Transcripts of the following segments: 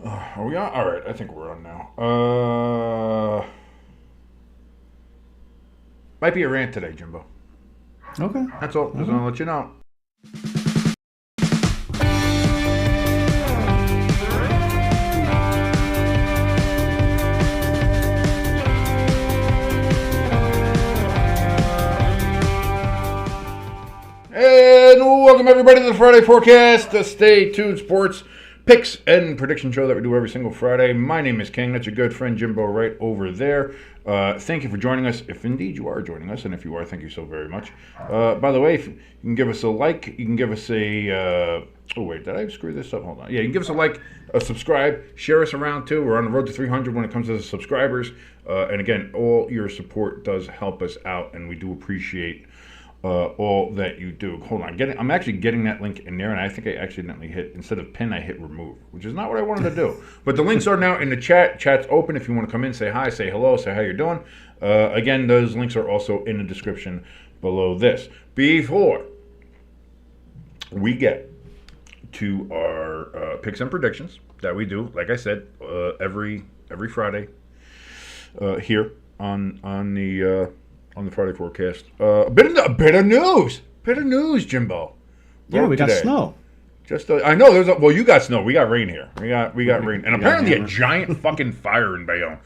Are we on? All right, I think we're on now. Might be a rant today, Jimbo. Okay. That's all. Just Okay. want to let you know. And welcome everybody to the Friday forecast, the Stay Tuned Sports picks and prediction show that we do every single Friday. My name is King. That's your good friend Jimbo right over there. Thank you for joining us, if indeed you are joining us, and if you are, thank you so very much. By the way, if you can give us a like, you can give us a. Oh wait, did I screw this up? Hold on. Yeah, you can give us a like, a subscribe, share us around too. We're on the road to 300 when it comes to the subscribers. And again, all your support does help us out, and we do appreciate all that you do. Hold on, I'm actually getting that link in there, and I think I accidentally hit, instead of pin, I hit remove, which is not what I wanted to do. But the links are now in the chat. Chat's open if you want to come in, say hi, say hello, say how you're doing. Again, those links are also in the description below this. Before we get to our picks and predictions that we do, like I said, every Friday here on the Friday forecast. A bit of news, Jimbo. Yeah, we got Today. snow. I know well, you got snow. We got rain here. We got rain, and apparently a hammer. giant fucking fire in Bayonne.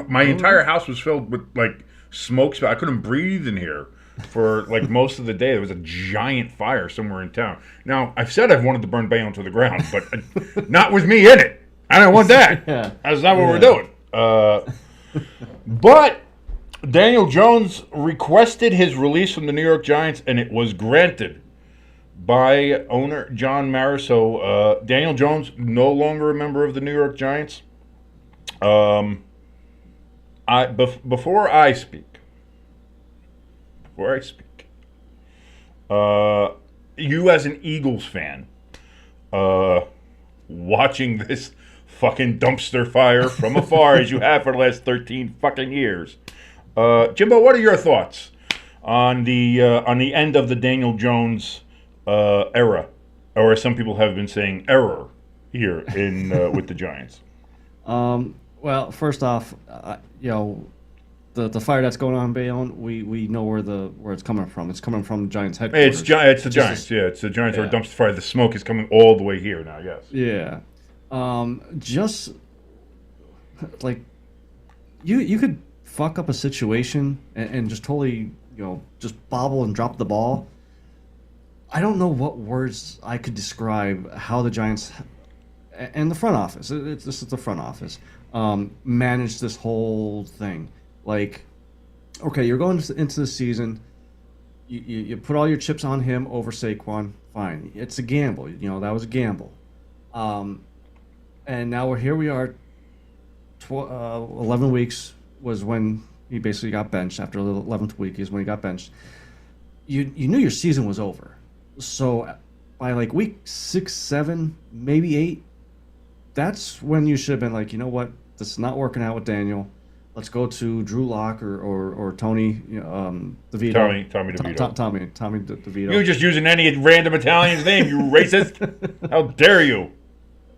My entire house was filled with like smoke. I couldn't breathe in here for like most of the day. There was a giant fire somewhere in town. Now I've said I've wanted to burn Bayonne to the ground, but not with me in it. I don't want that. Yeah. That's not what we're doing. But Daniel Jones requested his release from the New York Giants, and it was granted by owner John Mara. So Daniel Jones, no longer a member of the New York Giants. Before I speak, you as an Eagles fan, watching this fucking dumpster fire from afar as you have for the last 13 fucking years. Jimbo, what are your thoughts on the end of the Daniel Jones era, or as some people have been saying, error here in with the Giants? Well, first off, the fire that's going on in Bayonne, we know where it's coming from. It's coming from the Giants headquarters. It's the Giants. Yeah, it's the Giants. Or a dumpster fire. The smoke is coming all the way here now. Yes. Yeah. Just like you could fuck up a situation and just totally, just bobble and drop the ball. I don't know what words I could describe how the Giants and the front office, this is the front office, managed this whole thing. Like, okay, you're going into the season, you put all your chips on him over Saquon, fine. It's a gamble. That was a gamble. And now here we are, 11 weeks was when he basically got benched. After the 11th week is when he got benched. You knew your season was over. So by like week 6, 7, maybe 8, that's when you should have been like, you know what, this is not working out with Daniel. Let's go to Drew Lock or Tony DeVito. Tommy DeVito. Tommy DeVito. You were just using any random Italian's name, you racist. How dare you?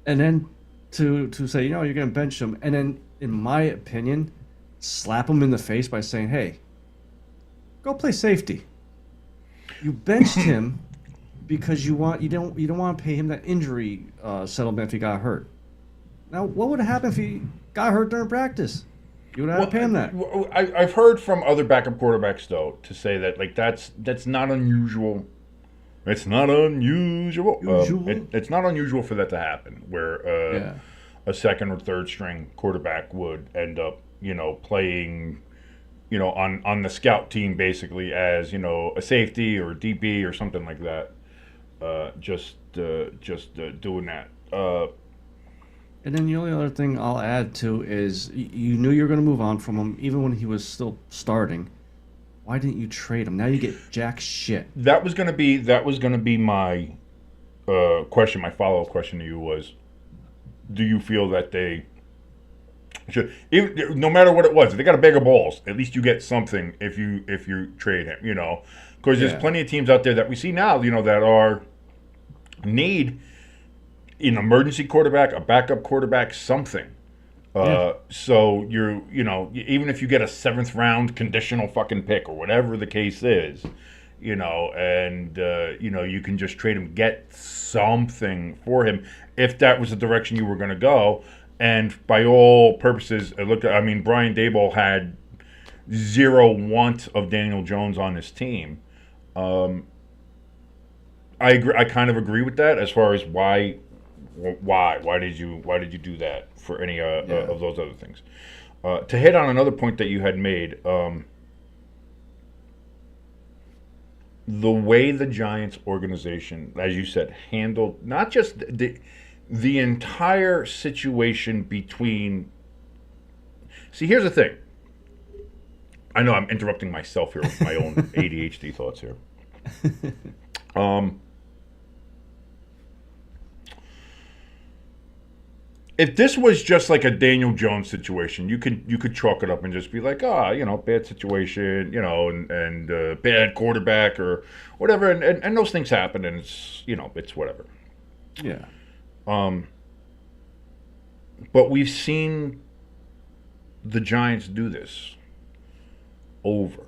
And then to say, you're going to bench him, and then, in my opinion, slap him in the face by saying, hey, go play safety. You benched him because you don't want to pay him that injury settlement if he got hurt. Now, what would have happened if he got hurt during practice? You would have to pay him that. I've heard from other backup quarterbacks though to say that like that's not unusual. It's not unusual. It's not unusual for that to happen, where a second or third string quarterback would end up, playing, on the scout team basically as, a safety or a DB or something like that. Just doing that. And then the only other thing I'll add to is you knew you were going to move on from him even when he was still starting. Why didn't you trade him? Now you get jack shit. That was gonna be my question. My follow-up question to you was, do you feel that they should, no matter what it was, if they got a bag of balls, at least you get something if you trade him, because there's plenty of teams out there that we see now, that are need an emergency quarterback, a backup quarterback, something. So even if you get a 7th round conditional fucking pick or whatever the case is, and you can just trade him, get something for him if that was the direction you were going to go. And by all purposes, Brian Daboll had zero want of Daniel Jones on his team. I agree. I kind of agree with that as far as why did you do that for any of those other things. To hit on another point that you had made, the way the Giants organization, as you said, handled not just the entire situation between. See, here's the thing. I know I'm interrupting myself here with my own ADHD thoughts here. If this was just like a Daniel Jones situation, you could chalk it up and just be like, bad situation, and bad quarterback or whatever, and those things happen, and it's whatever. Yeah. But we've seen the Giants do this over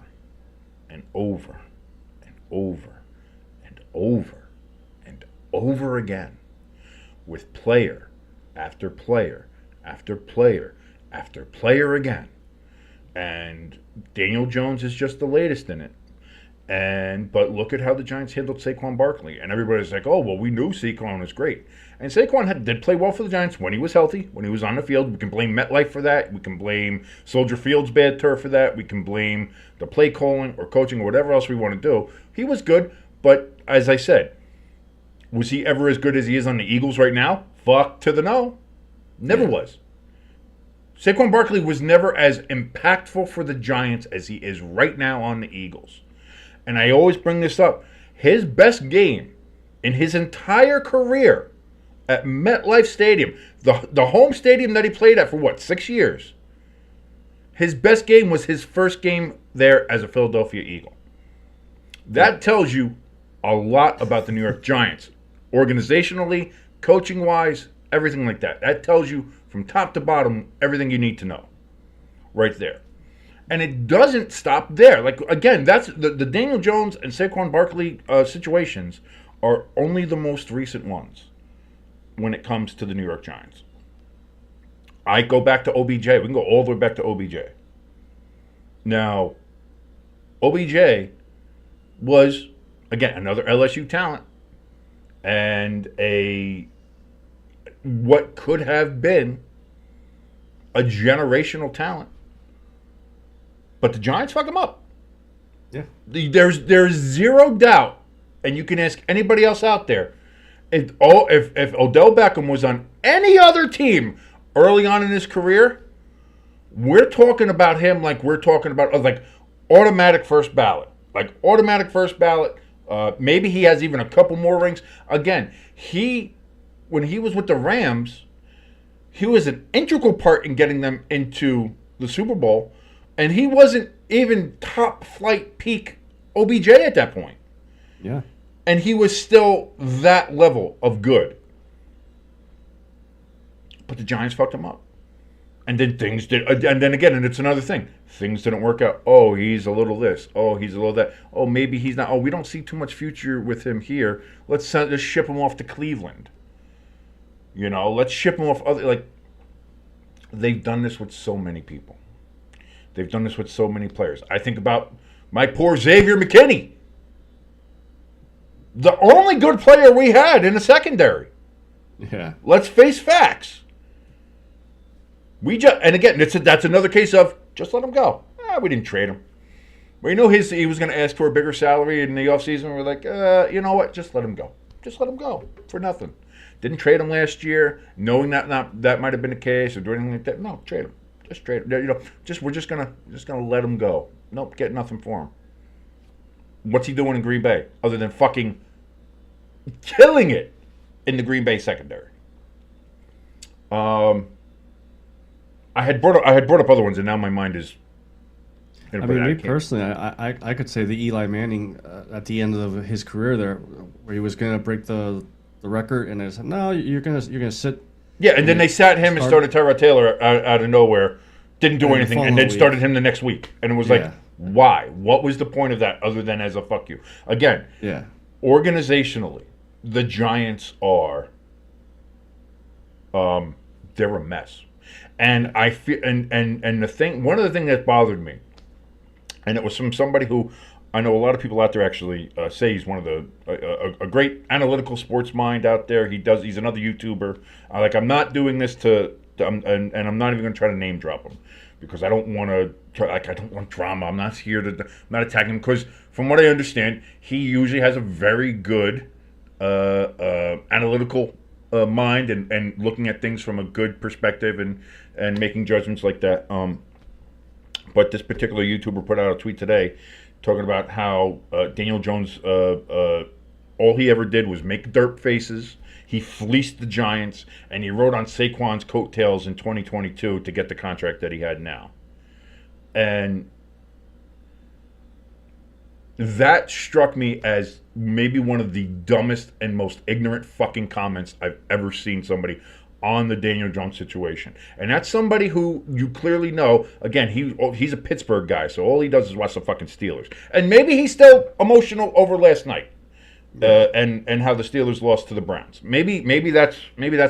and over and over and over and over again with player after player after player after player again. And Daniel Jones is just the latest in it. But look at how the Giants handled Saquon Barkley. And everybody's like, oh, well, we knew Saquon was great. And Saquon did play well for the Giants when he was healthy, when he was on the field. We can blame MetLife for that. We can blame Soldier Field's bad turf for that. We can blame the play calling or coaching or whatever else we want to do. He was good, but as I said, was he ever as good as he is on the Eagles right now? Fuck to the no. Never was. Saquon Barkley was never as impactful for the Giants as he is right now on the Eagles. And I always bring this up. His best game in his entire career at MetLife Stadium, the home stadium that he played at for 6 years, his best game was his first game there as a Philadelphia Eagle. That tells you a lot about the New York Giants. Organizationally, coaching-wise, everything like that. That tells you from top to bottom everything you need to know. Right there. And it doesn't stop there. Like, again, that's the Daniel Jones and Saquon Barkley situations are only the most recent ones when it comes to the New York Giants. I go back to OBJ. We can go all the way back to OBJ. Now, OBJ was, again, another LSU talent and what could have been a generational talent. But the Giants fuck him up. Yeah. There's zero doubt, and you can ask anybody else out there, if Odell Beckham was on any other team early on in his career, we're talking about him like we're talking about like automatic first ballot. Like automatic first ballot. Maybe he has even a couple more rings. Again, when he was with the Rams, he was an integral part in getting them into the Super Bowl. And he wasn't even top flight peak OBJ at that point. Yeah. And he was still that level of good. But the Giants fucked him up. And then things did. And then again, and it's another thing. Things didn't work out. Oh, he's a little this. Oh, he's a little that. Oh, maybe he's not. Oh, we don't see too much future with him here. Let's ship him off to Cleveland. Let's ship him off. They've done this with so many people. They've done this with so many players. I think about my poor Xavier McKinney. The only good player we had in the secondary. Yeah. Let's face facts. And again, that's another case of just let him go. We didn't trade him. We knew he was going to ask for a bigger salary in the offseason. We're like, you know what? Just let him go. Just let him go for nothing. Didn't trade him last year, knowing that might have been the case or doing anything like that. No, trade him. Just trade him. We're just gonna let him go. Nope, get nothing for him. What's he doing in Green Bay other than fucking killing it in the Green Bay secondary? I had brought up other ones, and now my mind is. Me personally, I could say the Eli Manning at the end of his career there, where he was going to break the the record, and they said, no, you're gonna sit. Yeah, and then they sat him and started Tyrod Taylor out of nowhere, didn't do anything, and then started him the next week. And it was like, why? What was the point of that other than as a fuck you? Again, organizationally, the Giants are, they're a mess. And I feel, and the thing, one of the things that bothered me, and it was from somebody who I know a lot of people out there actually say he's one of the a great analytical sports mind out there. He's another YouTuber. I'm not doing this and I'm not even going to try to name drop him because I don't want to. I don't want drama. I'm not here to. I'm not attacking him because from what I understand, he usually has a very good analytical mind and looking at things from a good perspective and making judgments like that. But this particular YouTuber put out a tweet today talking about how Daniel Jones, all he ever did was make derp faces. He fleeced the Giants, and he rode on Saquon's coattails in 2022 to get the contract that he had now. And that struck me as maybe one of the dumbest and most ignorant fucking comments I've ever seen somebody on the Daniel Jones situation. And that's somebody who you clearly know, again, he's a Pittsburgh guy, so all he does is watch the fucking Steelers. And maybe he's still emotional over last night and how the Steelers lost to the Browns. Maybe that's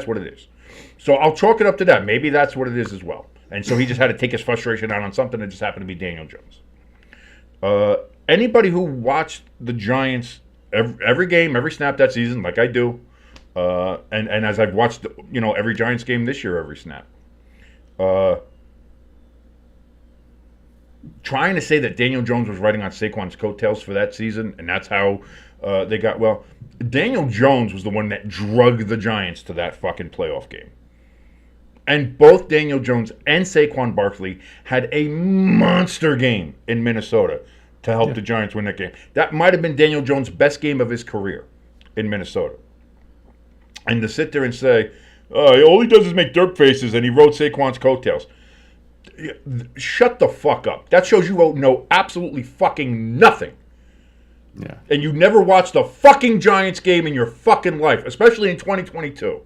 what it is. So I'll chalk it up to that. Maybe that's what it is as well. And so he just had to take his frustration out on something that just happened to be Daniel Jones. Anybody who watched the Giants every game, every snap that season, like I do, and as I've watched, every Giants game this year, every snap. Trying to say that Daniel Jones was riding on Saquon's coattails for that season, and that's how they got, well, Daniel Jones was the one that drugged the Giants to that fucking playoff game. And both Daniel Jones and Saquon Barkley had a monster game in Minnesota to help the Giants win that game. That might have been Daniel Jones' best game of his career in Minnesota. And to sit there and say, all he does is make derp faces and he rode Saquon's coattails. Shut the fuck up. That shows you know absolutely fucking nothing. Yeah. And you never watched a fucking Giants game in your fucking life, especially in 2022.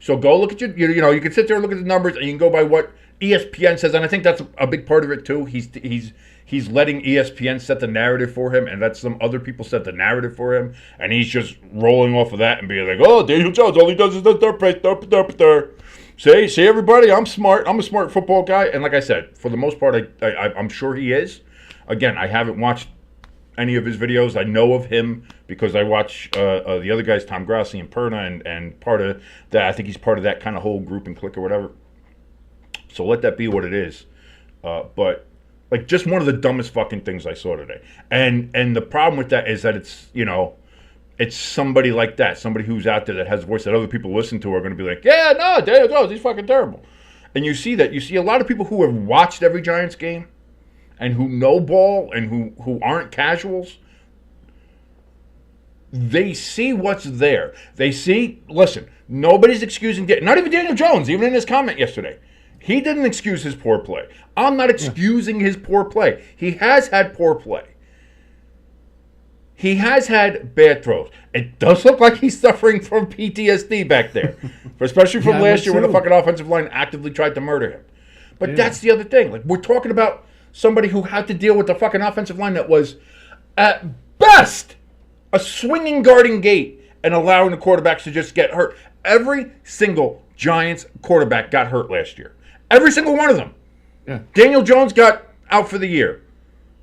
So go look at you can sit there and look at the numbers and you can go by what ESPN says. And I think that's a big part of it too. He's letting ESPN set the narrative for him, and let some other people set the narrative for him, and he's just rolling off of that and being like, "Oh, Daniel Jones, all he does is derp. Say everybody, I'm smart. I'm a smart football guy." And like I said, for the most part, I'm sure he is. Again, I haven't watched any of his videos. I know of him because I watch the other guys, Tom Grassi and Perna, and part of that. I think he's part of that kind of whole group and clique or whatever. So let that be what it is. But like, just one of the dumbest fucking things I saw today. And the problem with that is that it's somebody like that, somebody who's out there that has a voice that other people listen to are going to be like, yeah, no, Daniel Jones, he's fucking terrible. And you see that. You see a lot of people who have watched every Giants game and who know ball and who aren't casuals. They see what's there. They see, listen, nobody's excusing, not even Daniel Jones, even in his comment yesterday. He didn't excuse his poor play. I'm not excusing his poor play. He has had poor play. He has had bad throws. It does look like he's suffering from PTSD back there, especially from last year when the fucking offensive line actively tried to murder him. But that's the other thing. Like, we're talking about somebody who had to deal with the fucking offensive line that was, at best, a swinging guarding gate and allowing the quarterbacks to just get hurt. Every single Giants quarterback got hurt last year. Every single one of them. Yeah. Daniel Jones got out for the year.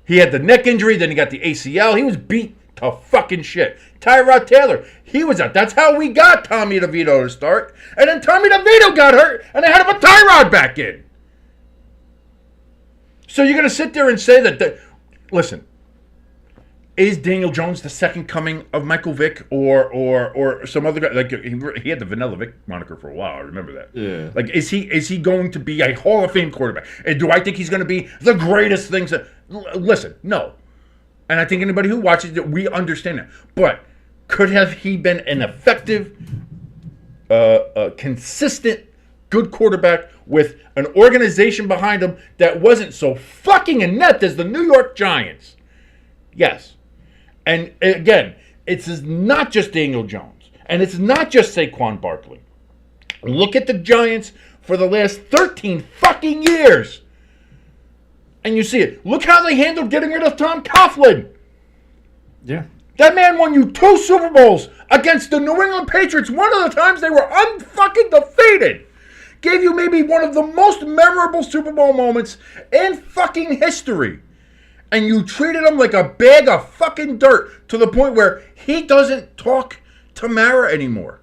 He had the neck injury, then he got the ACL. He was beat to fucking shit. Tyrod Taylor, he was out. That's how we got Tommy DeVito to start. And then Tommy DeVito got hurt, and they had to put Tyrod back in. So you're going to sit there and say that, listen, is Daniel Jones the second coming of Michael Vick or some other guy? Like, he had the Vanilla Vick moniker for a while. I remember that. Yeah. Like, is he going to be a Hall of Fame quarterback? And do I think he's going to be the greatest things? Listen, no. And I think anybody who watches it, we understand that. But could he been an effective, consistent, good quarterback with an organization behind him that wasn't so fucking inept as the New York Giants? Yes. And again, it's not just Daniel Jones. And it's not just Saquon Barkley. Look at the Giants for the last 13 fucking years. And you see it. Look how they handled getting rid of Tom Coughlin. Yeah. That man won you 2 Super Bowls against the New England Patriots. One of the times they were unfucking defeated. Gave you maybe one of the most memorable Super Bowl moments in fucking history. And you treated him like a bag of fucking dirt to the point where he doesn't talk to Mara anymore.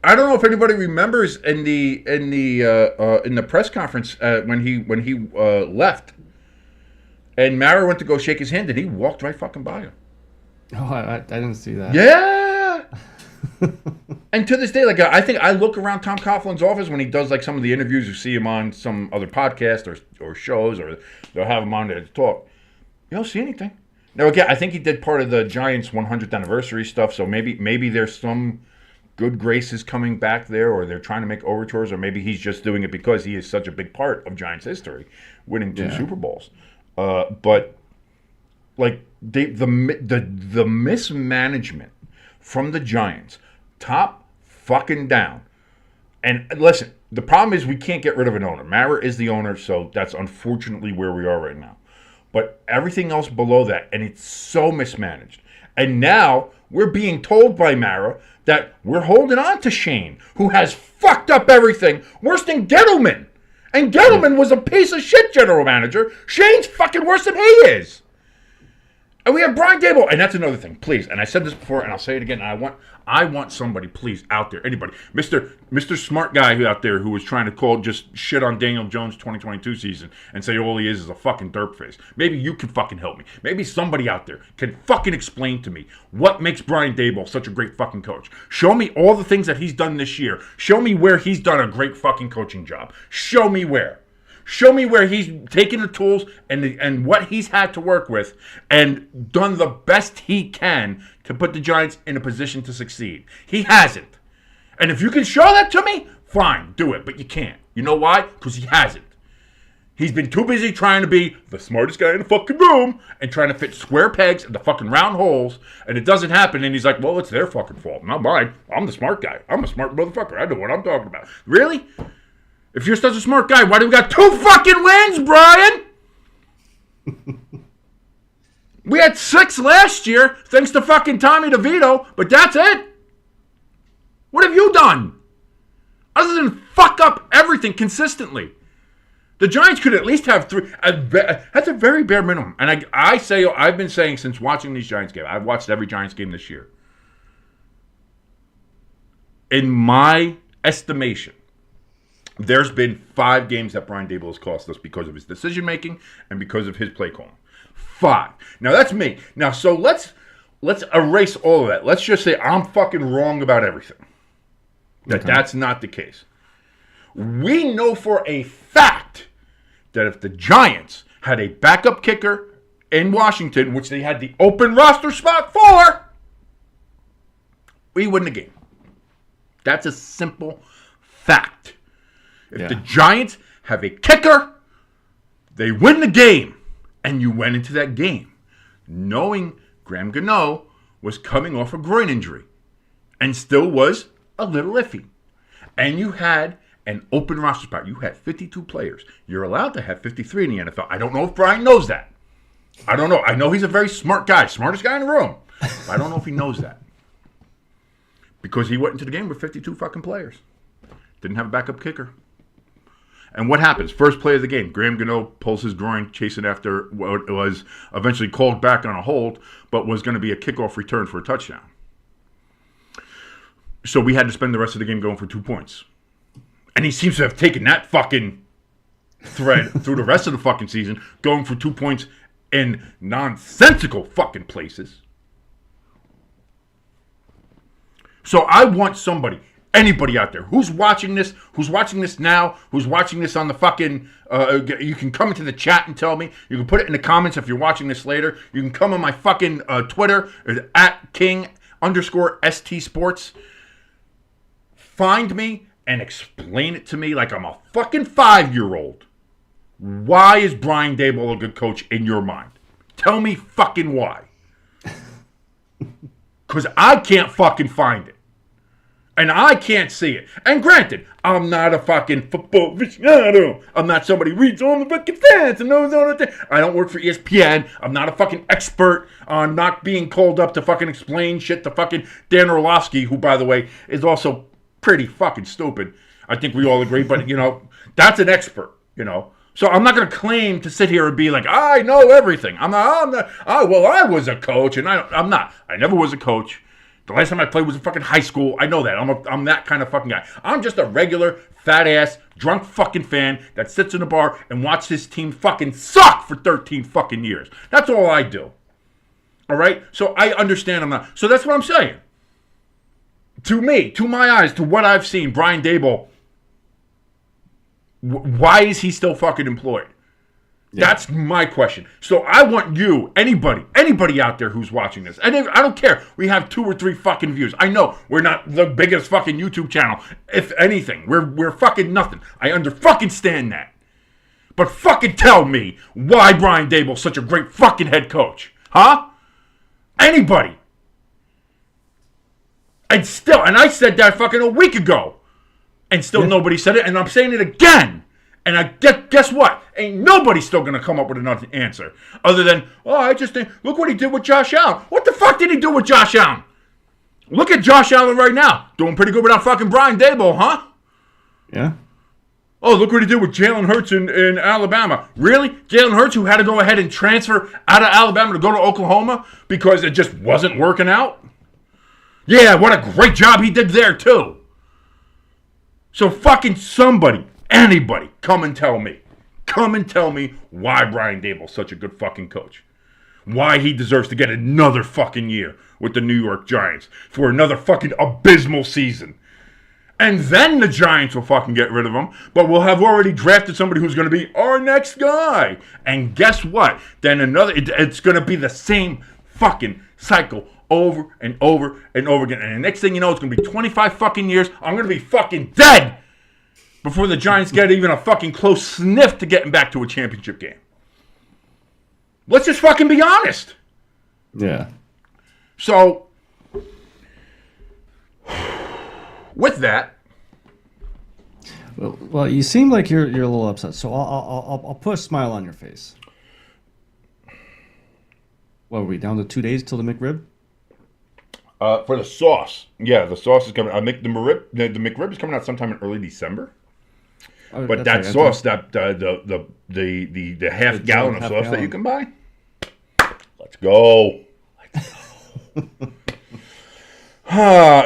I don't know if anybody remembers in the press conference when he left, and Mara went to go shake his hand, and he walked right fucking by him. Oh, I didn't see that. Yeah. And to this day, like I think I look around Tom Coughlin's office when he does like some of the interviews. You see him on some other podcast or shows, or they'll have him on there to talk. You don't see anything. Now again, I think he did part of the Giants' 100th anniversary stuff, so maybe there's some good graces coming back there, or they're trying to make overtures, or maybe he's just doing it because he is such a big part of Giants history, winning 2 Super Bowls. But like the mismanagement from the Giants, top fucking down. And listen, the problem is we can't get rid of an owner. Mara is the owner, so that's unfortunately where we are right now. But everything else below that, and it's so mismanaged. And now we're being told by Mara that we're holding on to Shane, who has fucked up everything worse than Gettleman. And Gettleman was a piece of shit general manager. Shane's fucking worse than he is. And we have Brian Daboll, and that's another thing, please. And I said this before, and I'll say it again. I want somebody, please, out there, anybody, Mr. Smart Guy who out there who was trying to just shit on Daniel Jones' 2022 season and say all he is a fucking derp face. Maybe you can fucking help me. Maybe somebody out there can fucking explain to me what makes Brian Daboll such a great fucking coach. Show me all the things that he's done this year. Show me where he's done a great fucking coaching job. Show me where. Show me where he's taken the tools and what he's had to work with and done the best he can to put the Giants in a position to succeed. He hasn't. And if you can show that to me, fine, do it. But you can't. You know why? Because he hasn't. He's been too busy trying to be the smartest guy in the fucking room and trying to fit square pegs in the fucking round holes, and it doesn't happen, and he's like, well, it's their fucking fault, not mine. I'm the smart guy. I'm a smart motherfucker. I know what I'm talking about. Really? If you're such a smart guy, why do we got 2 fucking wins, Brian? We had 6 last year, thanks to fucking Tommy DeVito, but that's it. What have you done? Other than fuck up everything consistently. The Giants could at least have 3. That's a very bare minimum. And I've been saying since watching these Giants games, I've watched every Giants game this year. In my estimation, there's been 5 games that Brian Daboll has cost us because of his decision making and because of his play calling. 5. Now that's me. Now so let's erase all of that. Let's just say I'm fucking wrong about everything. That's not the case. We know for a fact that if the Giants had a backup kicker in Washington, which they had the open roster spot for, we win the game. That's a simple fact. If the Giants have a kicker, they win the game. And you went into that game knowing Graham Gano was coming off a groin injury and still was a little iffy. And you had an open roster spot. You had 52 players. You're allowed to have 53 in the NFL. I don't know if Brian knows that. I don't know. I know he's a very smart guy, smartest guy in the room. But I don't know if he knows that. Because he went into the game with 52 fucking players. Didn't have a backup kicker. And what happens? First play of the game, Graham Gano pulls his groin, chasing after what was eventually called back on a hold, but was going to be a kickoff return for a touchdown. So we had to spend the rest of the game going for 2 points. And he seems to have taken that fucking thread through the rest of the fucking season, going for 2 points in nonsensical fucking places. So I want somebody, anybody out there who's watching this now, who's watching this on the fucking, you can come into the chat and tell me. You can put it in the comments if you're watching this later. You can come on my fucking Twitter, at King_ST Sports. Find me and explain it to me like I'm a fucking 5-year-old. Why is Brian Daboll a good coach in your mind? Tell me fucking why. Because I can't fucking find it. And I can't see it. And granted, I'm not a fucking football aficionado. I'm not somebody who reads all the fucking stats and knows all the things. I don't work for ESPN. I'm not a fucking expert on not being called up to fucking explain shit to fucking Dan Orlovsky, who, by the way, is also pretty fucking stupid. I think we all agree. But, that's an expert, So I'm not going to claim to sit here and be like, I know everything. I was a coach, and I'm not. I never was a coach. The last time I played was in fucking high school. I know that. I'm that kind of fucking guy. I'm just a regular, fat-ass, drunk fucking fan that sits in a bar and watches his team fucking suck for 13 fucking years. That's all I do. All right? So I understand I'm not. So that's what I'm saying. To me, to my eyes, to what I've seen, Brian Daboll, why is he still fucking employed? Yeah. That's my question. So I want you, anybody out there who's watching this, and I don't care. We have 2 or 3 fucking views. I know we're not the biggest fucking YouTube channel. If anything, we're fucking nothing. I fucking stand that. But fucking tell me why Brian Daboll's such a great fucking head coach, huh? Anybody? And I said that fucking a week ago, and still nobody said it, and I'm saying it again. And I guess what? Ain't nobody still going to come up with another answer. Other than, I just think, look what he did with Josh Allen. What the fuck did he do with Josh Allen? Look at Josh Allen right now. Doing pretty good without fucking Brian Daboll, huh? Yeah. Oh, look what he did with Jalen Hurts in Alabama. Really? Jalen Hurts, who had to go ahead and transfer out of Alabama to go to Oklahoma because it just wasn't working out? Yeah, what a great job he did there, too. So fucking somebody, anybody, come and tell me. Come and tell me why Brian Daboll's such a good fucking coach. Why he deserves to get another fucking year with the New York Giants for another fucking abysmal season. And then the Giants will fucking get rid of him, but we'll have already drafted somebody who's going to be our next guy. And guess what? Then it's going to be the same fucking cycle over and over and over again. And the next thing you know, it's going to be 25 fucking years. I'm going to be fucking dead before the Giants get even a fucking close sniff to getting back to a championship game. Let's just fucking be honest. Yeah. So, with that, well, you seem like you're a little upset. So I'll put a smile on your face. What are we down to 2 days till the McRib? For the sauce, the sauce is coming. The McRib is coming out sometime in early December. Oh, but that sauce, the half gallon of sauce that you can buy, let's go.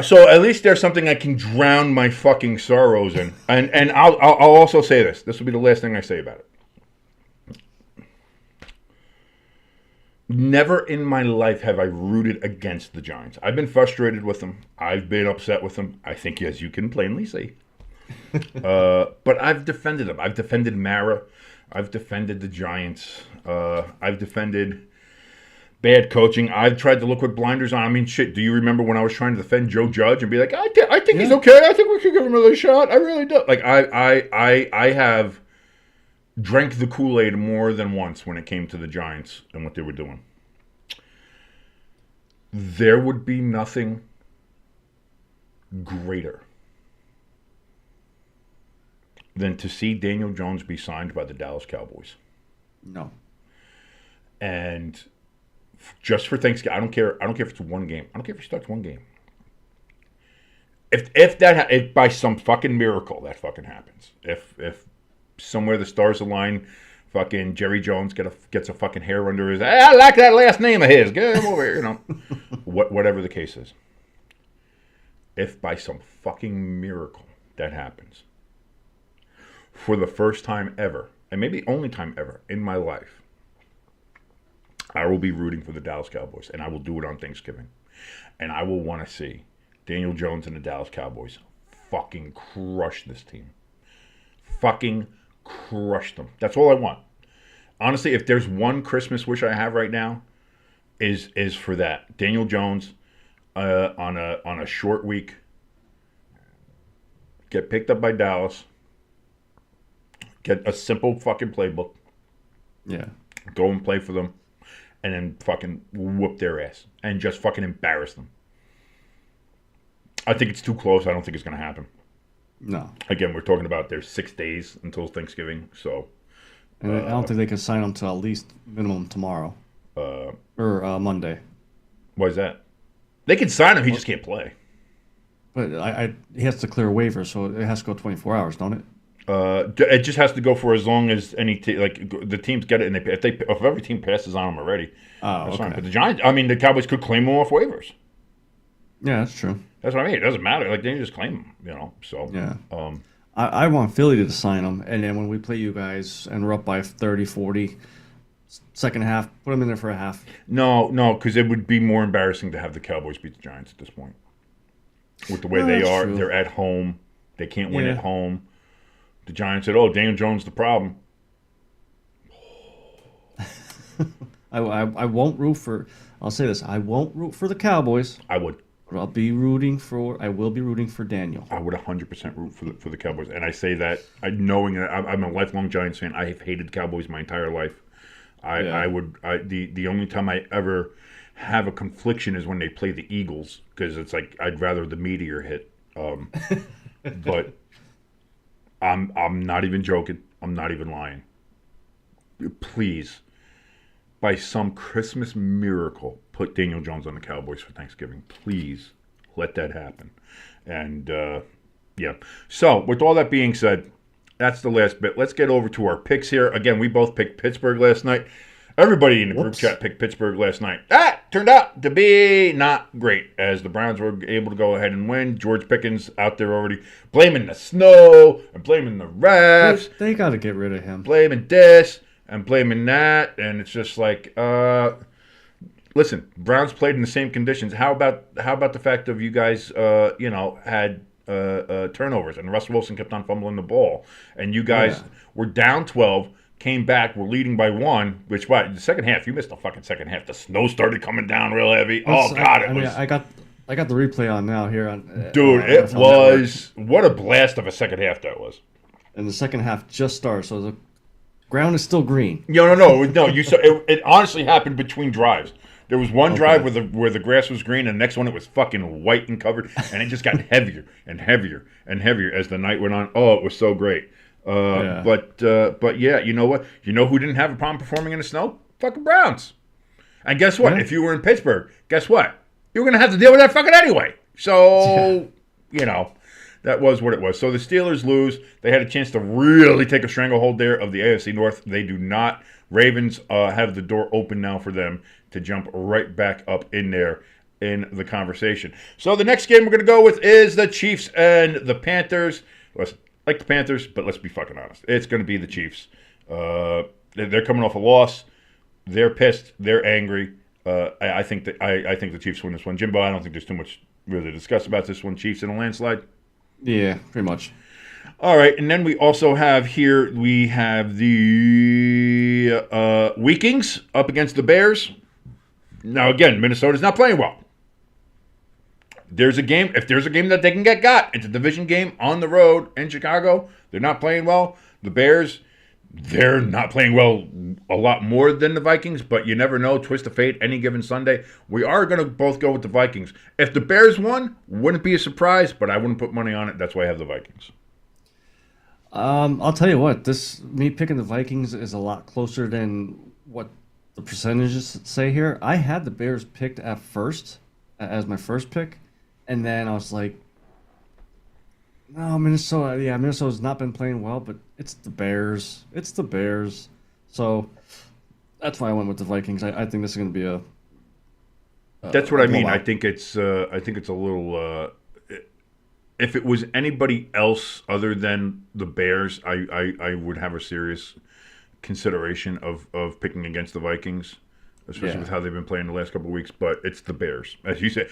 So at least there's something I can drown my fucking sorrows in. And I'll also say this. This will be the last thing I say about it. Never in my life have I rooted against the Giants. I've been frustrated with them. I've been upset with them. I think, as you can plainly see. But I've defended them. I've defended Mara. I've defended the Giants. I've defended bad coaching. I've tried to look with blinders on. I mean, shit, do you remember when I was trying to defend Joe Judge and be like, I think he's okay. I think we should give him another shot. I really do. Like, I have drank the Kool-Aid more than once when it came to the Giants and what they were doing. There would be nothing greater than to see Daniel Jones be signed by the Dallas Cowboys. No. And just for Thanksgiving, I don't care if it's one game. I don't care if he starts one game. If by some fucking miracle that fucking happens, if somewhere the stars align, fucking Jerry Jones gets a fucking hair under his. I like that last name of his. Get him over here, whatever the case is. If by some fucking miracle that happens, for the first time ever, and maybe only time ever in my life, I will be rooting for the Dallas Cowboys, and I will do it on Thanksgiving. And I will want to see Daniel Jones and the Dallas Cowboys fucking crush this team. Fucking crush them. That's all I want. Honestly, if there's one Christmas wish I have right now, is for that. Daniel Jones on a short week, get picked up by Dallas, get a simple fucking playbook. Yeah. Go and play for them. And then fucking whoop their ass. And just fucking embarrass them. I think it's too close. I don't think it's going to happen. No. Again, we're talking about there's 6 days until Thanksgiving, so And I don't think they can sign him to at least minimum tomorrow or Monday. why is that? They can sign him. He just can't play. But he has to clear a waiver, so it has to go 24 hours, don't it? It just has to go for as long as any the teams get it, and if every team passes on him already, that's okay. fine. But the Giants, I mean, the Cowboys could claim him off waivers. Yeah, that's true. That's what I mean. It doesn't matter. Like they can just claim him, So Yeah. I want Philly to sign him, and then when we play you guys and we're up by 30, 40, second half, put him in there for a half. No, because it would be more embarrassing to have the Cowboys beat the Giants at this point. With the way they That's are, true. they're at home. They can't win Yeah. at home. The Giants said, "Oh, Daniel Jones the problem." I won't root for. I'll say this: I won't root for the Cowboys. I would. But I will be rooting for Daniel. I would 100% root for the Cowboys, and I say that knowing that I'm a lifelong Giants fan. I have hated the Cowboys my entire life. The only time I ever have a confliction is when they play the Eagles, because it's like I'd rather the meteor hit. But I'm not even joking. I'm not even lying. Please, by some Christmas miracle, put Daniel Jones on the Cowboys for Thanksgiving. Please let that happen. And, yeah. So, with all that being said, that's the last bit. Let's get over to our picks here. Again, we both picked Pittsburgh last night. Everybody in the group chat picked Pittsburgh last night. That turned out to be not great, as the Browns were able to go ahead and win. George Pickens out there already blaming the snow and blaming the refs. They got to get rid of him. Blaming this and blaming that. And it's just like, listen, Browns played in the same conditions. How about the fact of you guys, had turnovers and Russell Wilson kept on fumbling the ball, and you guys were down 12, came back, were leading by 1. Which the second half? You missed the fucking second half. The snow started coming down real heavy. I got the replay on now here on. Dude, it was what a blast of a second half that was. And the second half just started, so the ground is still green. No. You saw it honestly happened between drives. There was one drive where the grass was green, and the next one it was fucking white and covered, and it just got heavier and heavier and heavier as the night went on. Oh, it was so great. But yeah, you know what? You know who didn't have a problem performing in the snow? Fucking Browns. And guess what? Yeah. If you were in Pittsburgh, guess what? You were gonna have to deal with that fucking anyway. So that was what it was. So the Steelers lose. They had a chance to really take a stranglehold there of the AFC North. They do not. Ravens have the door open now for them to jump right back up in there in the conversation. So the next game we're going to go with is the Chiefs and the Panthers. Listen, like the Panthers, but let's be fucking honest. It's going to be the Chiefs. They're coming off a loss. They're pissed. They're angry. I think the Chiefs win this one. Jimbo, I don't think there's too much really to discuss about this one. Chiefs in a landslide. Yeah, pretty much. All right, and then we also have here, we have the Vikings up against the Bears. Now, again, Minnesota's not playing well. If there's a game that they can get got, it's a division game on the road in Chicago. They're not playing well. The Bears, they're not playing well a lot more than the Vikings, but you never know. Twist of fate any given Sunday. We are going to both go with the Vikings. If the Bears won, wouldn't be a surprise, but I wouldn't put money on it. That's why I have the Vikings. I'll tell you what, me picking the Vikings is a lot closer than what the percentages say here. I had the Bears picked at first as my first pick, and then I was like, no, Minnesota. Yeah, Minnesota's not been playing well, but it's the Bears. It's the Bears. So that's why I went with the Vikings. I think this is going to be a. That's what I mean. blowout. I think it's a little. If it was anybody else other than the Bears, I would have a serious consideration of picking against the Vikings, especially with how they've been playing the last couple of weeks. But it's the Bears, as you said.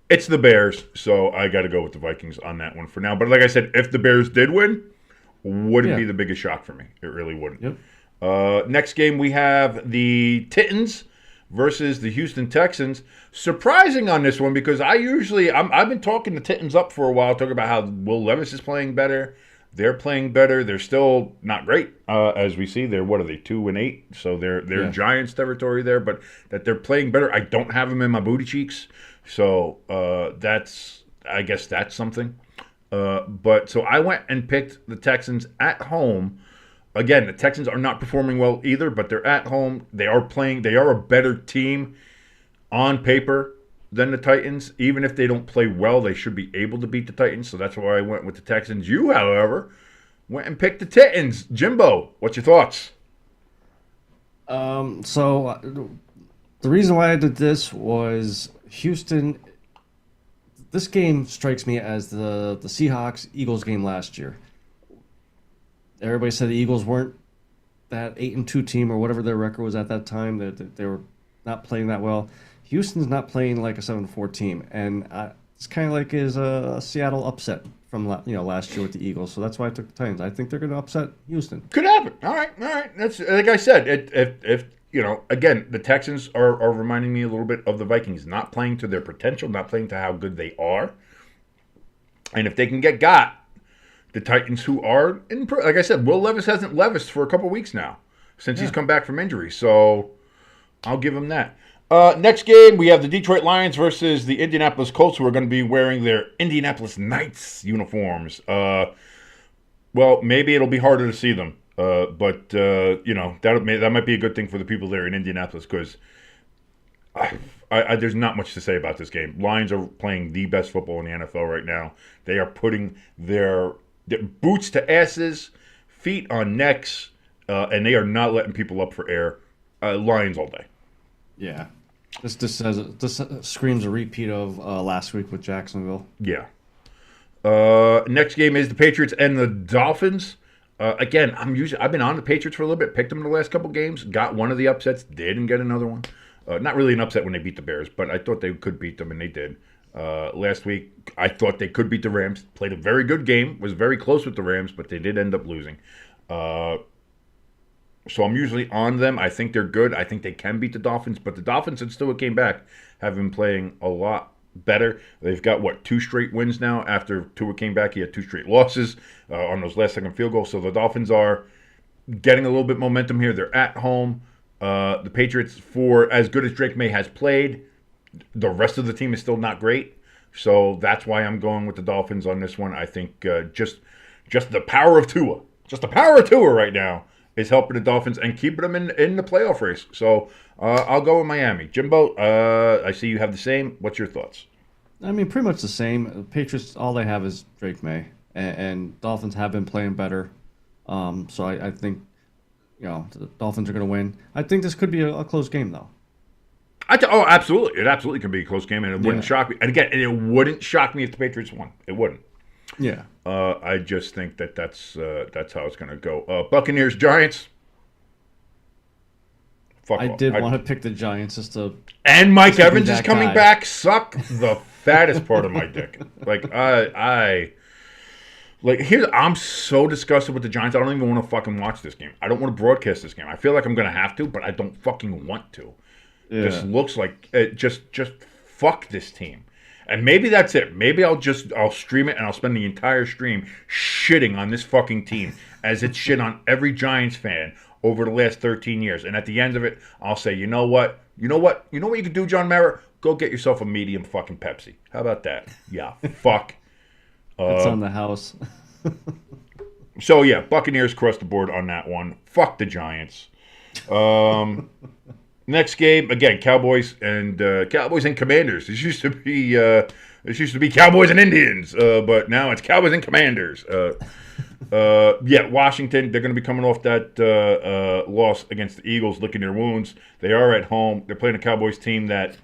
It's the Bears, so I got to go with the Vikings on that one for now. But like I said, if the Bears did win, wouldn't be the biggest shock for me. It really wouldn't. Yep. Next game, we have the Titans versus the Houston Texans. Surprising on this one because I've been talking the Titans up for a while, talking about how Will Levis is playing better. They're playing better. They're still not great, as we see. They're 2-8, so they're Giants territory there. But that they're playing better. I don't have them in my booty cheeks, so that's I guess that's something. But so I went and picked the Texans at home. Again, the Texans are not performing well either, but they're at home. They are playing. They are a better team on paper than the Titans. Even if they don't play well, they should be able to beat the Titans. So that's why I went with the Texans. You, however, went and picked the Titans. Jimbo, what's your thoughts? The reason why I did this was Houston. This game strikes me as the Seahawks Eagles game last year. Everybody said the Eagles weren't that 8-2 team or whatever their record was at that time. That they were not playing that well. Houston's not playing like a 7-4 team, and it's kind of like is a Seattle upset from last year with the Eagles. So that's why I took the Titans. I think they're going to upset Houston. Could happen. All right. That's like I said. If again, the Texans are reminding me a little bit of the Vikings, not playing to their potential, not playing to how good they are, and if they can get the Titans, who are like I said, Will Levis hasn't Levis for a couple weeks now since he's come back from injury, so I'll give him that. Next game, we have the Detroit Lions versus the Indianapolis Colts, who are going to be wearing their Indianapolis Knights uniforms. Well, maybe it'll be harder to see them, but that might be a good thing for the people there in Indianapolis because there's not much to say about this game. Lions are playing the best football in the NFL right now. They are putting their boots to asses, feet on necks, and they are not letting people up for air. Lions all day. Yeah. This screams a repeat of last week with Jacksonville. Yeah. Next game is the Patriots and the Dolphins. Again, I've been on the Patriots for a little bit. Picked them in the last couple games. Got one of the upsets. Didn't get another one. Not really an upset when they beat the Bears, but I thought they could beat them, and they did. Last week, I thought they could beat the Rams. Played a very good game. Was very close with the Rams, but they did end up losing. So I'm usually on them. I think they're good. I think they can beat the Dolphins, but the Dolphins, that still came back, have been playing a lot better. They've got, 2 straight wins now. After Tua came back, he had 2 straight losses on those last-second field goals. So the Dolphins are getting a little bit momentum here. They're at home. The Patriots, for as good as Drake May has played, the rest of the team is still not great. So that's why I'm going with the Dolphins on this one. I think just the power of Tua, right now, is helping the Dolphins and keeping them in the playoff race. So I'll go with Miami. Jimbo, I see you have the same. What's your thoughts? I mean, pretty much the same. The Patriots, all they have is Drake May, and Dolphins have been playing better. So I think, the Dolphins are going to win. I think this could be a close game, though. Absolutely. It absolutely could be a close game, and it wouldn't shock me. And again, it wouldn't shock me if the Patriots won. It wouldn't. Yeah. I just think that's how it's going to go. Buccaneers, Giants. I did want to pick the Giants just to. And Mike Evans is coming back. Suck the fattest part of my dick. I'm so disgusted with the Giants. I don't even want to fucking watch this game. I don't want to broadcast this game. I feel like I'm going to have to, but I don't fucking want to. Yeah. This looks like just fuck this team. And maybe that's it. Maybe I'll stream it and I'll spend the entire stream shitting on this fucking team as it's shit on every Giants fan over the last 13 years. And at the end of it, I'll say, you know what you can do, John Mara? Go get yourself a medium fucking Pepsi. How about that? Yeah, fuck. It's on the house. So yeah, Buccaneers across the board on that one. Fuck the Giants. Next game, again, Cowboys and Commanders. This used to be Cowboys and Indians, but now it's Cowboys and Commanders. Washington, they're going to be coming off that loss against the Eagles, licking their wounds. They are at home. They're playing a Cowboys team that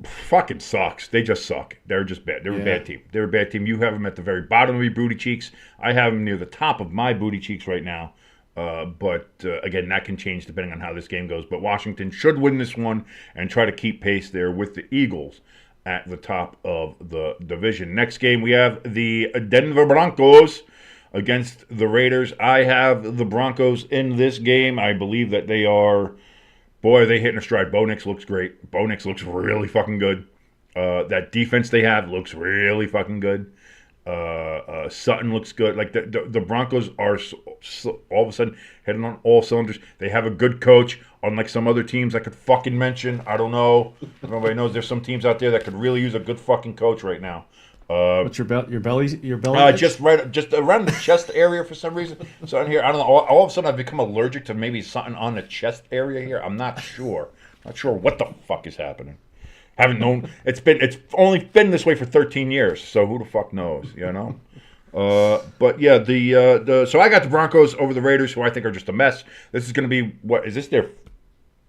fucking sucks. They just suck. They're just bad. They're a bad team. They're a bad team. You have them at the very bottom of your booty cheeks. I have them near the top of my booty cheeks right now. But again, that can change depending on how this game goes. But Washington should win this one and try to keep pace there with the Eagles at the top of the division. Next game, we have the Denver Broncos against the Raiders. I have the Broncos in this game. I believe that they are, they hitting a stride. Bo Nix looks great. Bo Nix looks really fucking good. That defense they have looks really fucking good. Sutton looks good. Like the Broncos are all of a sudden heading on all cylinders. They have a good coach, unlike some other teams I could fucking mention. I don't know. Nobody knows. There's some teams out there that could really use a good fucking coach right now. What's your belly? Just around the chest area for some reason. So in here, I don't know. All of a sudden, I've become allergic to maybe something on the chest area here. I'm not sure. Not sure what the fuck is happening. Haven't known. It's only been this way for 13 years. So who the fuck knows? You know. But yeah, so I got the Broncos over the Raiders, who I think are just a mess. This is going to be what is this their?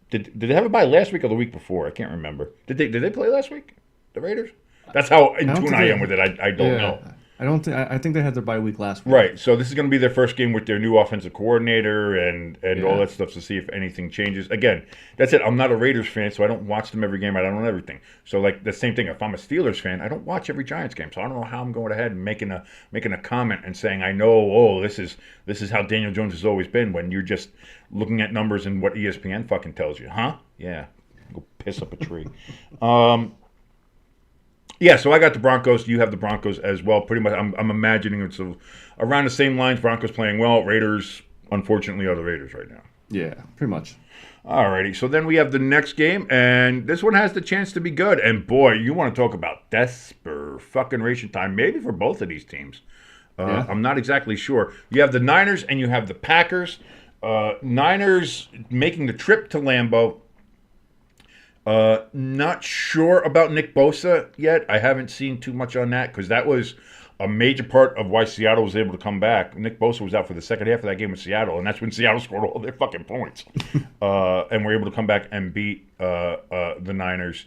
Did they have a bye last week or the week before? I can't remember. Did they play last week? The Raiders. That's how in tune I am with it. I don't know. I think they had their bye week last week. Right. So this is going to be their first game with their new offensive coordinator and all that stuff to see if anything changes. Again, that's it. I'm not a Raiders fan, so I don't watch them every game. I don't know everything. So like the same thing. If I'm a Steelers fan, I don't watch every Giants game. So I don't know how I'm going ahead and making a comment and saying I know. Oh, this is how Daniel Jones has always been. When you're just looking at numbers and what ESPN fucking tells you, huh? Yeah. Go piss up a tree. Yeah, so I got the Broncos. You have the Broncos as well. Pretty much, I'm imagining it's around the same lines. Broncos playing well. Raiders, unfortunately, are the Raiders right now. Yeah, pretty much. Alrighty, so then we have the next game, and this one has the chance to be good. And boy, you want to talk about fucking time, maybe for both of these teams. Yeah. I'm not exactly sure. You have the Niners and you have the Packers. Niners making the trip to Lambeau. Not sure about Nick Bosa yet. I haven't seen too much on that because that was a major part of why Seattle was able to come back. Nick Bosa was out for the second half of that game with Seattle, and that's when Seattle scored all their fucking points. And were able to come back and beat the Niners.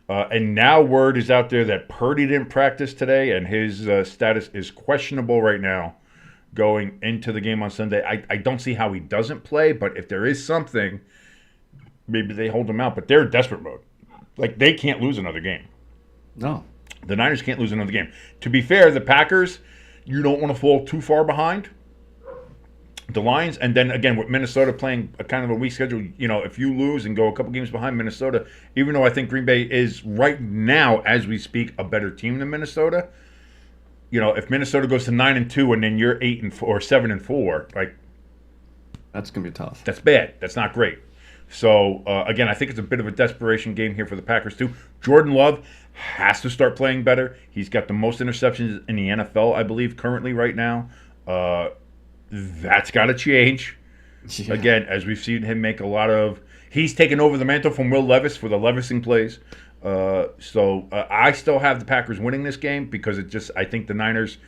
And now word is out there that Purdy didn't practice today, and his status is questionable right now going into the game on Sunday. I don't see how he doesn't play, but if there is something, maybe they hold him out. But they're in desperate mode. Like, they can't lose another game. No. The Niners can't lose another game. To be fair, the Packers, you don't want to fall too far behind the Lions. And then, again, with Minnesota playing a kind of a weak schedule, you know, if you lose and go a couple games behind Minnesota, even though I think Green Bay is right now, as we speak, a better team than Minnesota, you know, if Minnesota goes to 9-2 and then you're 8-4 or 7-4, like, that's going to be tough. That's bad. That's not great. So, again, I think it's a bit of a desperation game here for the Packers, too. Jordan Love has to start playing better. He's got the most interceptions in the NFL, I believe, currently right now. That's got to change. Yeah. Again, as we've seen him make a lot of... He's taken over the mantle from Will Levis for the Levising plays. So I still have the Packers winning this game because I think the Niners,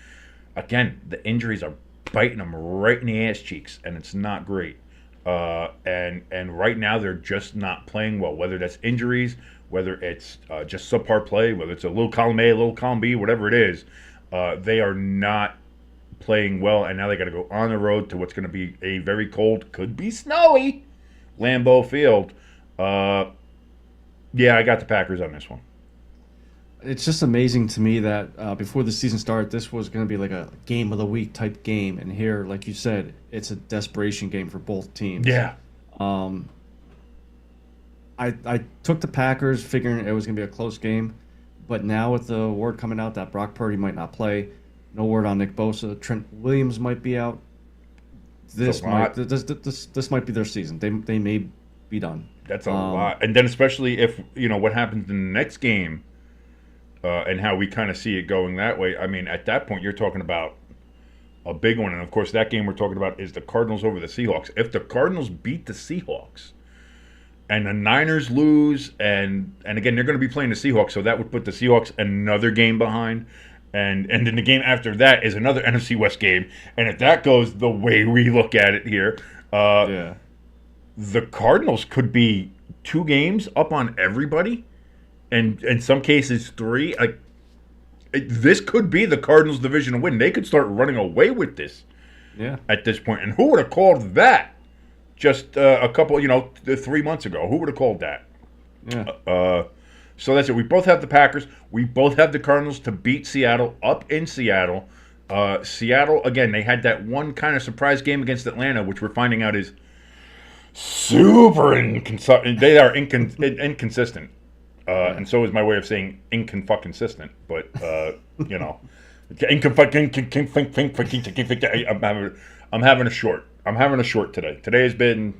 again, the injuries are biting them right in the ass cheeks, and it's not great. And right now they're just not playing well, whether that's injuries, whether it's just subpar play, whether it's a little column A, a little column B, whatever it is, they are not playing well, and now they got to go on the road to what's going to be a very cold, could be snowy, Lambeau Field. Yeah, I got the Packers on this one. It's just amazing to me that before the season started, this was going to be like a game of the week type game, and here, like you said, it's a desperation game for both teams. Yeah. I took the Packers, figuring it was going to be a close game, but now with the word coming out that Brock Purdy might not play, no word on Nick Bosa, Trent Williams might be out. This might be their season. They may be done. That's a lot, and then especially if you know what happens in the next game. And how we kind of see it going that way. I mean, at that point, you're talking about a big one. And, of course, that game we're talking about is the Cardinals over the Seahawks. If the Cardinals beat the Seahawks and the Niners lose, and again, they're going to be playing the Seahawks, so that would put the Seahawks another game behind. And then the game after that is another NFC West game. And if that goes the way we look at it here, the Cardinals could be 2 games up on everybody. And in some cases, 3. Like, this could be the Cardinals' divisional win. They could start running away with this at this point. And who would have called that just a couple, 3 months ago? Who would have called that? Yeah. So that's it. We both have the Packers. We both have the Cardinals to beat Seattle up in Seattle. Seattle, again, they had that one kind of surprise game against Atlanta, which we're finding out is super inconsistent. They are inconsistent. And so is my way of saying incon-fucking-consistent. But, I'm having a short. I'm having a short today. It's been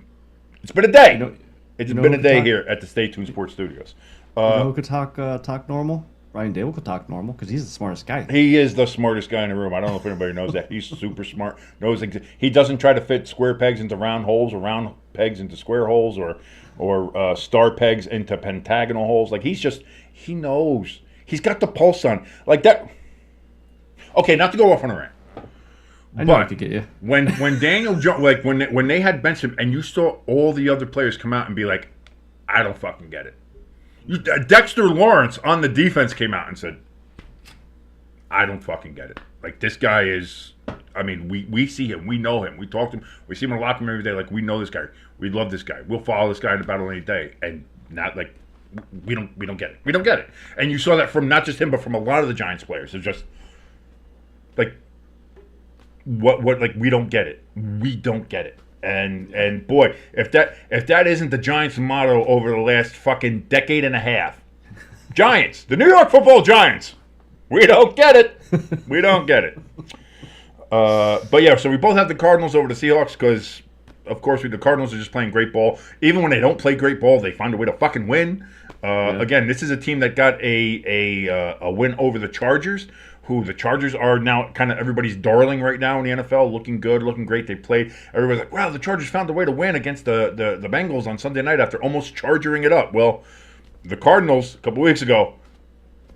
a day. You know, It's you know been who a could day talk. here at the Stay Tuned Sports Studios. You know who could talk normal? Ryan Dable could talk normal because he's the smartest guy. He is the smartest guy in the room. I don't know if anybody knows that. He's super smart. He doesn't try to fit square pegs into round holes or round pegs into square holes or star pegs into pentagonal holes. Like he knows. He's got the pulse on like that. Okay, not to go off on a rant. I know I But could get you. when Daniel Jones, like when they had benched him, and you saw all the other players come out and be like, I don't fucking get it. Dexter Lawrence on the defense came out and said, I don't fucking get it. Like, this guy is, I mean, we see him. We know him. We talk to him. We see him in the locker room every day. Like, we know this guy. We love this guy. We'll follow this guy in the battle any day. And not, like, we don't get it. We don't get it. And you saw that from not just him, but from a lot of the Giants players. It's just, like, like, we don't get it. We don't get it. And boy, if that isn't the Giants' motto over the last fucking decade and a half, Giants, the New York Football Giants, we don't get it. We don't get it. But yeah, so we both have the Cardinals over the Seahawks because, of course, the Cardinals are just playing great ball. Even when they don't play great ball, they find a way to fucking win. Again, this is a team that got a win over the Chargers, who the Chargers are now kind of everybody's darling right now in the NFL, looking good, looking great. They played. Everybody's like, wow, the Chargers found a way to win against the Bengals on Sunday night after almost charging it up. Well, the Cardinals, a couple weeks ago,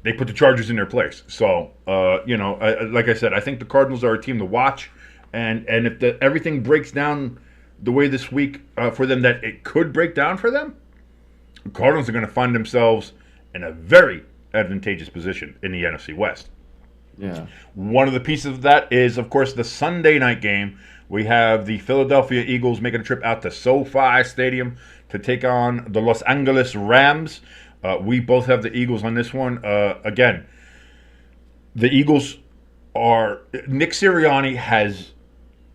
they put the Chargers in their place. So, like I said, I think the Cardinals are a team to watch. And if everything breaks down the way this week for them that it could break down for them, the Cardinals are going to find themselves in a very advantageous position in the NFC West. Yeah. One of the pieces of that is, of course, the Sunday night game. We have the Philadelphia Eagles making a trip out to SoFi Stadium to take on the Los Angeles Rams. We both have the Eagles on this one. Again, the Eagles are... Nick Sirianni has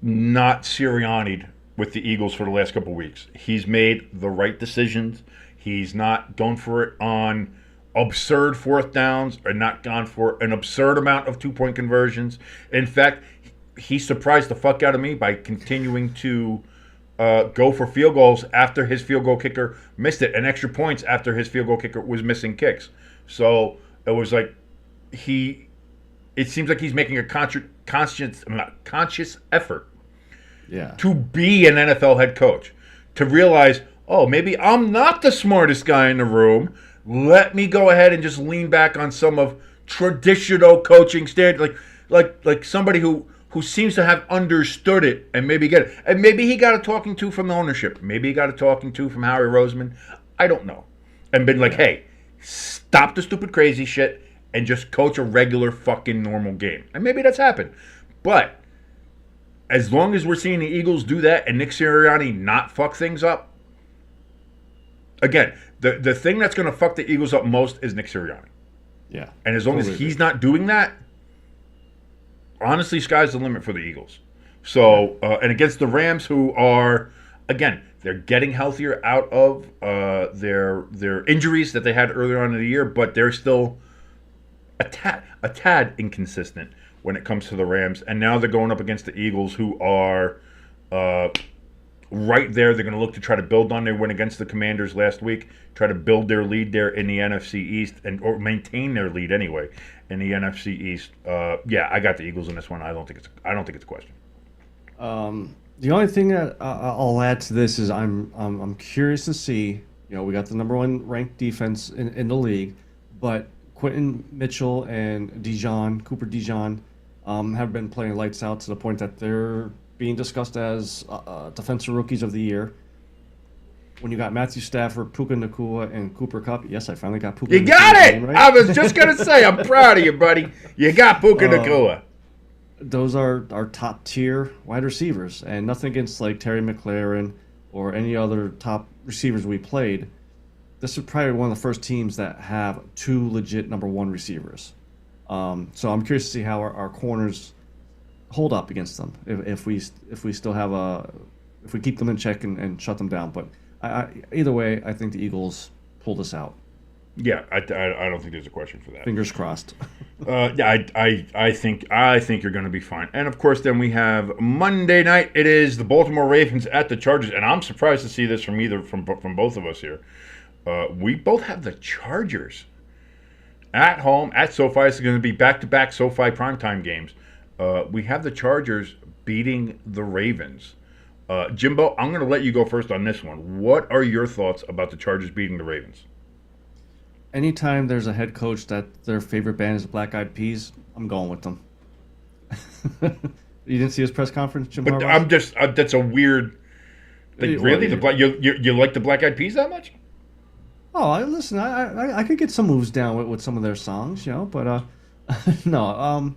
not Sirianni'd with the Eagles for the last couple of weeks. He's made the right decisions. He's not going for it on absurd fourth downs or not gone for an absurd amount of two-point conversions. In fact, he surprised the fuck out of me by continuing to go for field goals after his field goal kicker missed it, and extra points after his field goal kicker was missing kicks. So it was like it seems like he's making a conscious effort to be an NFL head coach, to realize, oh, maybe I'm not the smartest guy in the room. Let me go ahead and just lean back on some of traditional coaching standards, like somebody who seems to have understood it and maybe get it. And maybe he got a talking to from the ownership. Maybe he got a talking to from Howie Roseman. I don't know. And been like, hey, stop the stupid crazy shit and just coach a regular fucking normal game. And maybe that's happened. But as long as we're seeing the Eagles do that and Nick Sirianni not fuck things up, again, the thing that's going to fuck the Eagles up most is Nick Sirianni. Yeah. And as long as he's not doing that, honestly, sky's the limit for the Eagles. So, and against the Rams, who are, again, they're getting healthier out of their injuries that they had earlier on in the year, but they're still a tad inconsistent when it comes to the Rams. And now they're going up against the Eagles, who are right there. They're going to look to try to build on their win against the Commanders last week, try to build their lead there in the NFC East, or maintain their lead anyway in the NFC East. Yeah, I got the Eagles in this one. I don't think it's a question. The only thing that I'll add to this is I'm curious to see. You know, we got the number one ranked defense in the league, but Quentin Mitchell and Cooper Dijon, have been playing lights out to the point that they're being discussed as defensive rookies of the year. When you got Matthew Stafford, Puka Nacua, and Cooper Kupp, yes, I finally got Puka. You got it. Right? I was just gonna say, I'm proud of you, buddy. You got Puka Nacua. Those are our top tier wide receivers, and nothing against like Terry McLaurin or any other top receivers we played. This is probably one of the first teams that have two legit number one receivers. So I'm curious to see how our corners hold up against them if we still have if we keep them in check and shut them down. But either way, I think the Eagles pull this out. Yeah, I don't think there's a question for that. Fingers crossed. Yeah, I think you're going to be fine. And of course, then we have Monday night. It is the Baltimore Ravens at the Chargers, and I'm surprised to see this from both of us here. We both have the Chargers at home at SoFi. It's going to be back-to-back SoFi primetime games. We have the Chargers beating the Ravens. Jimbo, I'm going to let you go first on this one. What are your thoughts about the Chargers beating the Ravens? Anytime there's a head coach that their favorite band is the Black Eyed Peas, I'm going with them. You didn't see his press conference, Jim But Harbaugh? that's a weird. Like, really, yeah. you like the Black Eyed Peas that much? Oh, listen, I could get some moves down with some of their songs, but no.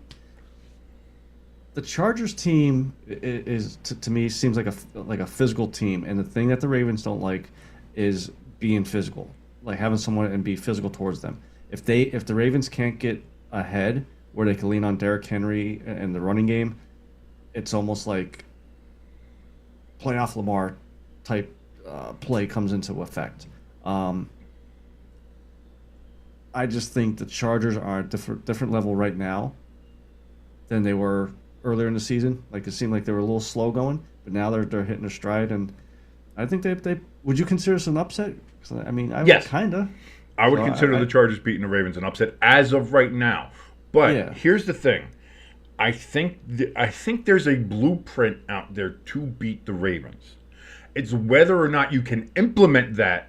The Chargers team is to me seems like a physical team, and the thing that the Ravens don't like is being physical, like having someone and be physical towards them. If the Ravens can't get ahead where they can lean on Derrick Henry and the running game, it's almost like playoff Lamar type play comes into effect. I just think the Chargers are at a different level right now than they were earlier in the season. Like, it seemed like they were a little slow going, but now they're hitting their stride, and I think they would you consider this an upset? 'Cause, I mean, I would Yes. kinda. I would So consider the Chargers beating the Ravens an upset as of right now. But Yeah. here's the thing. I think there's a blueprint out there to beat the Ravens. It's whether or not you can implement that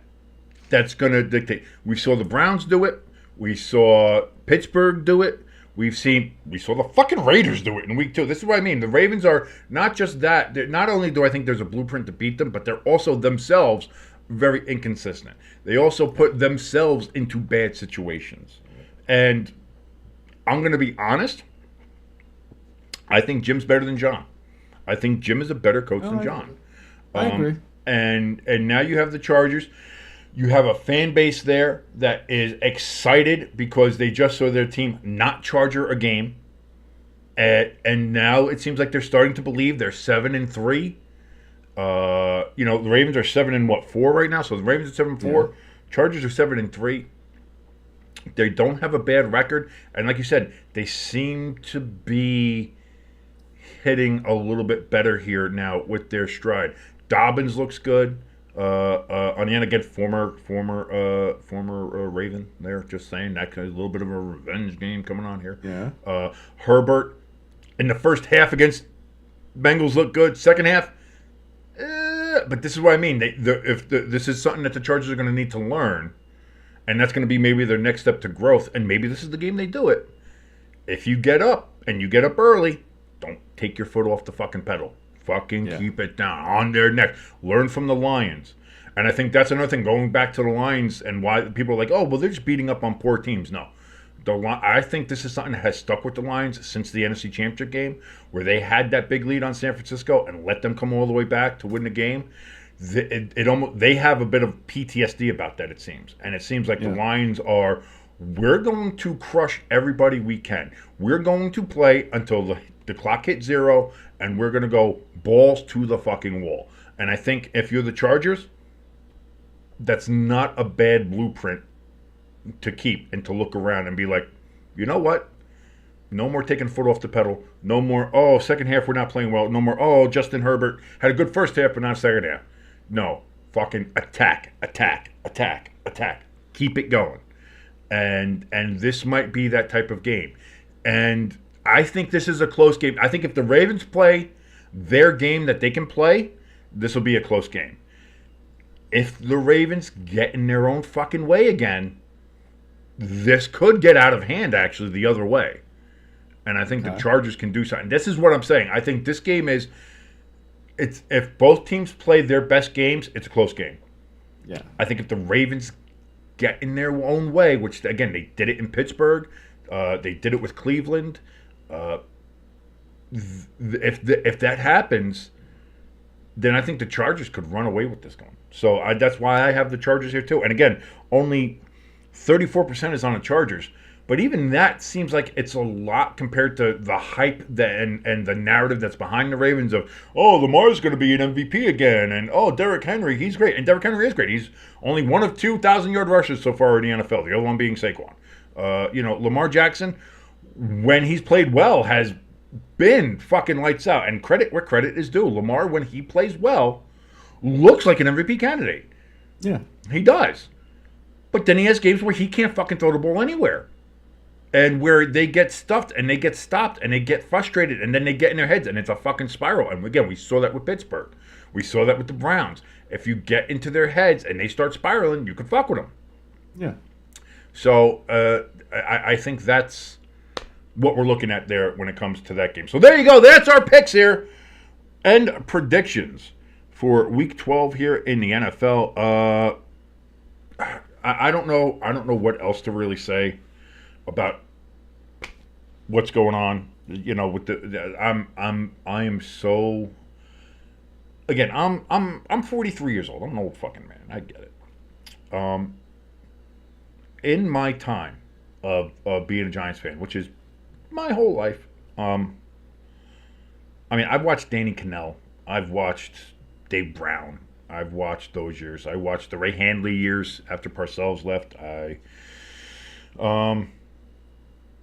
that's going to dictate. We saw the Browns do it. We saw Pittsburgh do it. We saw the fucking Raiders do it in week 2. This is what I mean. The Ravens are not just that. Not only do I think there's a blueprint to beat them, but they're also themselves very inconsistent. They also put themselves into bad situations. And I'm going to be honest. I think Jim's better than John. I think Jim is a better coach than John. I agree. And now you have the Chargers. You have a fan base there that is excited because they just saw their team not Charger a game. And now it seems like they're starting to believe they're 7-3. The Ravens are 7-4 right now. So the Ravens are 7-4. Yeah. Chargers are 7-3. They don't have a bad record. And like you said, they seem to be hitting a little bit better here now with their stride. Dobbins looks good. On the end again, former Raven there. Just saying that a little bit of a revenge game coming on here. Yeah. Herbert in the first half against Bengals looked good. Second half, but this is what I mean. This is something that the Chargers are going to need to learn, and that's going to be maybe their next step to growth. And maybe this is the game they do it. If you get up and you get up early, don't take your foot off the fucking pedal. Keep it down on their neck. Learn from the Lions. And I think that's another thing, going back to the Lions and why people are like, oh, well, they're just beating up on poor teams. No. I think this is something that has stuck with the Lions since the NFC Championship game, where they had that big lead on San Francisco and let them come all the way back to win the game. They have a bit of PTSD about that, it seems. And it seems like the Lions are, we're going to crush everybody we can. We're going to play until the clock hits 0, and we're going to go balls to the fucking wall. And I think if you're the Chargers, that's not a bad blueprint to keep and to look around and be like, you know what? No more taking foot off the pedal. No more, second half we're not playing well. No more, Justin Herbert had a good first half but not a second half. No. Fucking attack. Keep it going. And this might be that type of game. And I think this is a close game. I think if the Ravens play their game that they can play, this will be a close game. If the Ravens get in their own fucking way again, this could get out of hand, actually, the other way. And I think the Chargers can do something. This is what I'm saying. I think this game is, if both teams play their best games, it's a close game. Yeah. I think if the Ravens get in their own way, which, again, they did it in Pittsburgh, they did it with Cleveland. If that happens, then I think the Chargers could run away with this one. So that's why I have the Chargers here too. And again, only 34% is on the Chargers, But even that seems like it's a lot compared to the hype and the narrative that's behind the Ravens of, oh, Lamar's going to be an MVP again, and oh, Derrick Henry, he's great. And Derrick Henry is great. He's only one of 2 1,000-yard rushers so far in the NFL, the other one being Saquon. Lamar Jackson, when he's played well, has been fucking lights out. And credit where credit is due. Lamar, when he plays well, looks like an MVP candidate. Yeah. He does. But then he has games where he can't fucking throw the ball anywhere. And where they get stuffed and they get stopped and they get frustrated and then they get in their heads and it's a fucking spiral. And again, we saw that with Pittsburgh. We saw that with the Browns. If you get into their heads and they start spiraling, you can fuck with them. Yeah. So I think that's what we're looking at there when it comes to that game. So there you go. That's our picks here and predictions for Week 12 here in the NFL. I don't know. I don't know what else to really say about what's going on, with I am so, again, I'm 43 years old. I'm an old fucking man. I get it. In my time of being a Giants fan, which is my whole life, I've watched Danny Cannell. I've watched Dave Brown. I've watched those years. I watched the Ray Handley years after Parcells left.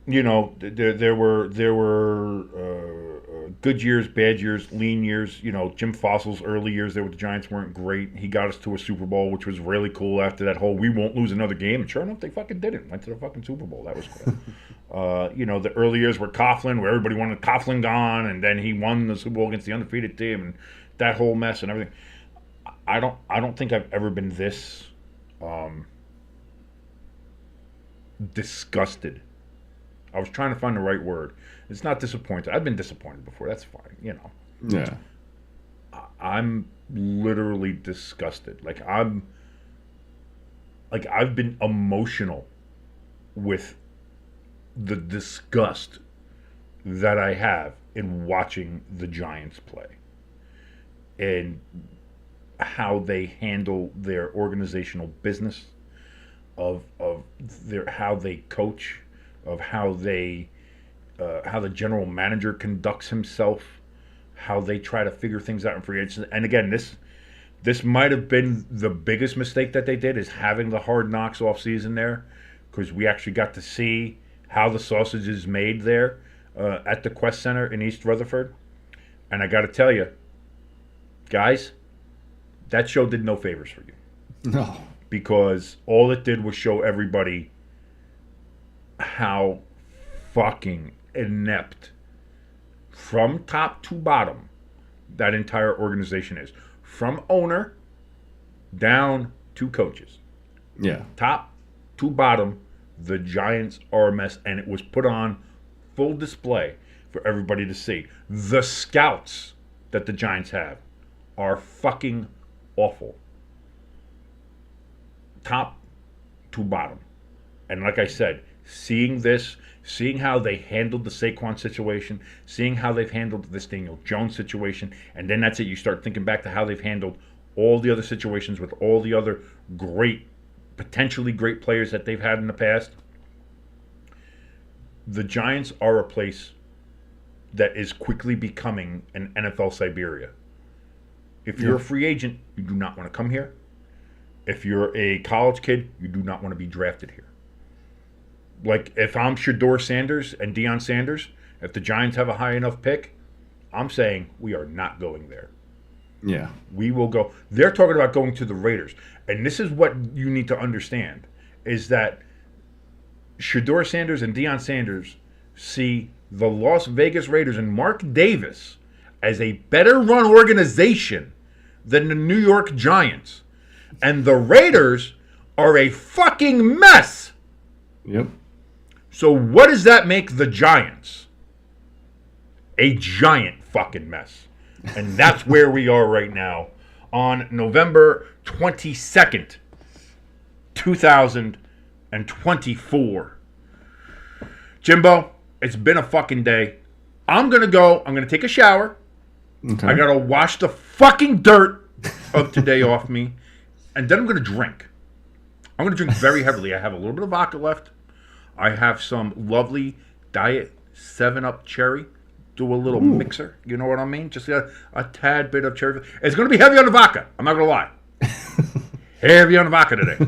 There were good years, bad years, lean years. Jim Fossil's early years there with the Giants weren't great. He got us to a Super Bowl, which was really cool after that whole we won't lose another game. And sure enough, they fucking didn't. Went to the fucking Super Bowl. That was cool. The early years were Coughlin, where everybody wanted Coughlin gone, and then he won the Super Bowl against the undefeated team, and that whole mess and everything. I don't think I've ever been this disgusted. I was trying to find the right word. It's not disappointed. I've been disappointed before. That's fine, Yeah. I'm literally disgusted. I've been emotional with the disgust that I have in watching the Giants play and how they handle their organizational business, of how they coach, of how the general manager conducts himself, how they try to figure things out in free agency. And again, this might have been the biggest mistake that they did, is having the Hard Knocks off season there, because we actually got to see how the sausage is made there at the Quest Center in East Rutherford. And I got to tell you, guys, that show did no favors for you. No. Because all it did was show everybody how fucking inept, from top to bottom, that entire organization is. From owner down to coaches. Yeah. Top to bottom, the Giants are a mess, and it was put on full display for everybody to see. The scouts that the Giants have are fucking awful. Top to bottom. And like I said, seeing how they handled the Saquon situation, seeing how they've handled this Daniel Jones situation, and then that's it. You start thinking back to how they've handled all the other situations with all the other potentially great players that they've had in the past. The Giants are a place that is quickly becoming an NFL Siberia. If you're a free agent, you do not want to come here. If you're a college kid, you do not want to be drafted here. Like, if I'm Shedeur Sanders and Deion Sanders, if the Giants have a high enough pick, I'm saying we are not going there. Yeah. We will go. They're talking about going to the Raiders. And this is what you need to understand, is that Shedeur Sanders and Deion Sanders see the Las Vegas Raiders and Mark Davis as a better run organization than the New York Giants. And the Raiders are a fucking mess. Yep. So what does that make the Giants? A giant fucking mess. And that's where we are right now on November 22nd, 2024. Jimbo, it's been a fucking day. I'm going to go. I'm going to take a shower. Okay. I got to wash the fucking dirt of today off me. And then I'm going to drink. I'm going to drink very heavily. I have a little bit of vodka left. I have some lovely diet 7-Up cherry. Do a little mixer. You know what I mean? Just a tad bit of cherry. It's going to be heavy on the vodka. I'm not going to lie. Heavy on the vodka today.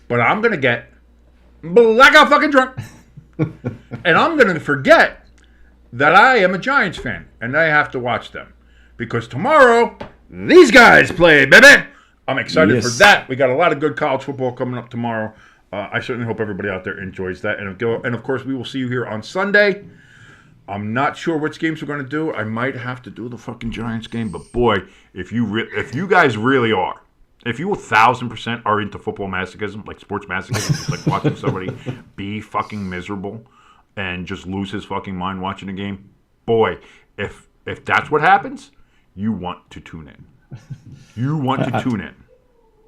But I'm going to get blackout fucking drunk. And I'm going to forget that I am a Giants fan. And I have to watch them. Because tomorrow, these guys play, baby. I'm excited for that. We got a lot of good college football coming up tomorrow. I certainly hope everybody out there enjoys that. And of course, we will see you here on Sunday. I'm not sure which games we're going to do. I might have to do the fucking Giants game. But boy, if you guys really are, if you 1,000% are into football masochism, like sports masochism, just like watching somebody be fucking miserable and just lose his fucking mind watching a game, boy, if that's what happens, you want to tune in. You want to tune in.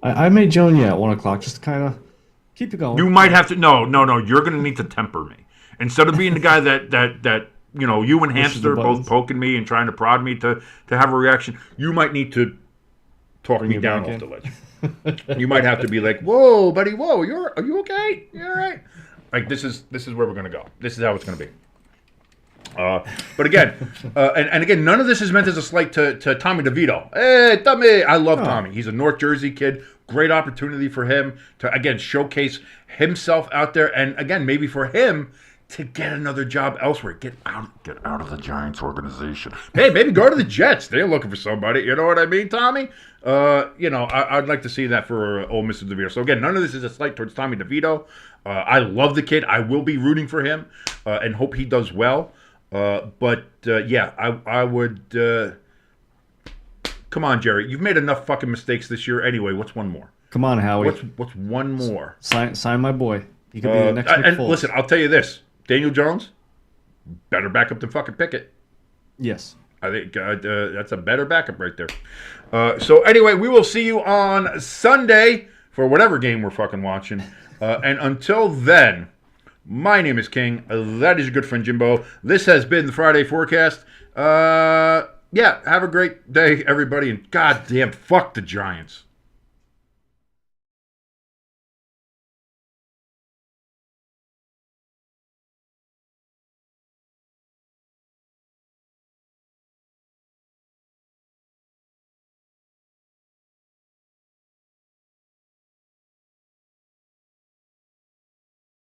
I may join you at 1 o'clock just to kind of keep it going. You might have to. No. You're going to need to temper me. Instead of being the guy that you and Hamster both poking me and trying to prod me to have a reaction, you might need to talk me down off the ledge. You might have to be like, "Whoa, buddy, whoa, are you okay? You all right?" Like this is where we're going to go. This is how it's going to be. But again, and again, none of this is meant as a slight to Tommy DeVito. Hey, Tommy! I love Tommy. He's a North Jersey kid. Great opportunity for him to, again, showcase himself out there. And again, maybe for him to get another job elsewhere. Get out of the Giants organization. Hey, maybe go to the Jets. They're looking for somebody. You know what I mean, Tommy? I'd like to see that for old Mr. DeVito. So again, none of this is a slight towards Tommy DeVito. I love the kid. I will be rooting for him and hope he does well. I would. Come on, Jerry. You've made enough fucking mistakes this year anyway. What's one more? Come on, Howie. What's one more? Sign my boy. He could be the next Nick And Foles. listen, I'll tell you this. Daniel Jones, better backup than fucking Pickett. Yes. I think that's a better backup right there. So anyway, we will see you on Sunday for whatever game we're fucking watching. And until then, my name is King. That is your good friend Jimbo. This has been the Friday Forecast. Have a great day, everybody. And goddamn, fuck the Giants.